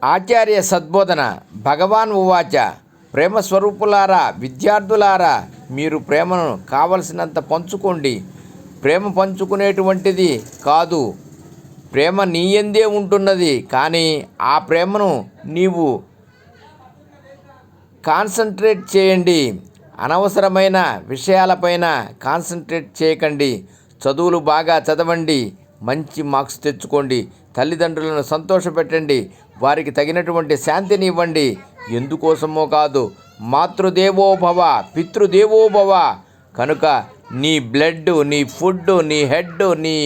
ఆచార్య సద్బోధన భగవాన్ ఉవాచ ప్రేమస్వరూపులారా విద్యార్థులారా మీరు ప్రేమను కావలసినంత పంచుకోండి. ప్రేమ పంచుకునేటువంటిది కాదు, ప్రేమ నీయందే ఉంటున్నది. కానీ ఆ ప్రేమను నీవు కాన్సన్ట్రేట్ చేయండి. అనవసరమైన విషయాలపైన కాన్సన్ట్రేట్ చేయకండి. చదువులు బాగా చదవండి, మంచి మార్క్స్ తెచ్చుకోండి, తల్లిదండ్రులను సంతోషపెట్టండి, వారికి తగినటువంటి శాంతిని ఇవ్వండి. ఎందుకోసమో కాదు, మాతృదేవోభవ పితృదేవోభవ. కనుక నీ బ్లడ్, నీ ఫుడ్, నీ హెడ్, నీ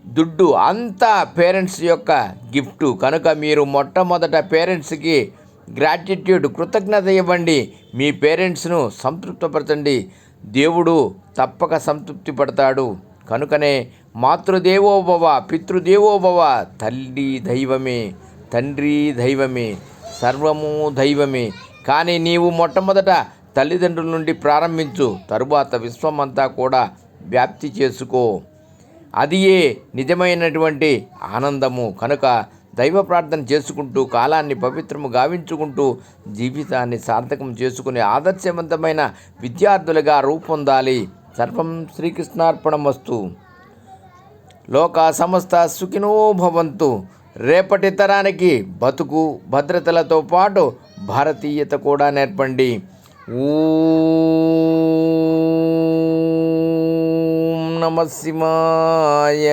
దుడ్డు అంతా పేరెంట్స్ యొక్క గిఫ్ట్. కనుక మీరు మొట్టమొదట పేరెంట్స్కి గ్రాటిట్యూడ్, కృతజ్ఞత ఇవ్వండి. మీ పేరెంట్స్ను సంతృప్తిపరచండి, దేవుడు తప్పక సంతృప్తి పడతాడు. కనుకనే మాతృదేవోభవ పితృదేవోభవ. తల్లి దైవమే, తండ్రి దైవమే, సర్వము దైవమే. కానీ నీవు మొట్టమొదట తల్లిదండ్రుల నుండి ప్రారంభించు, తరువాత విశ్వమంతా కూడా వ్యాప్తి చేసుకో. అదియే నిజమైనటువంటి ఆనందము. కనుక దైవ ప్రార్థన చేసుకుంటూ, కాలాన్ని పవిత్రము గావించుకుంటూ, జీవితాన్ని సార్థకం చేసుకునే ఆదర్శవంతమైన విద్యార్థులుగా రూపొందాలి. సర్వం శ్రీకృష్ణార్పణమస్తు. లోక సమస్త సుఖినో భవంతు. రేపటి తరానికి బతుకు భద్రతలతో పాటు భారతీయత కూడా నేర్పండి. ఓం నమః శివాయ.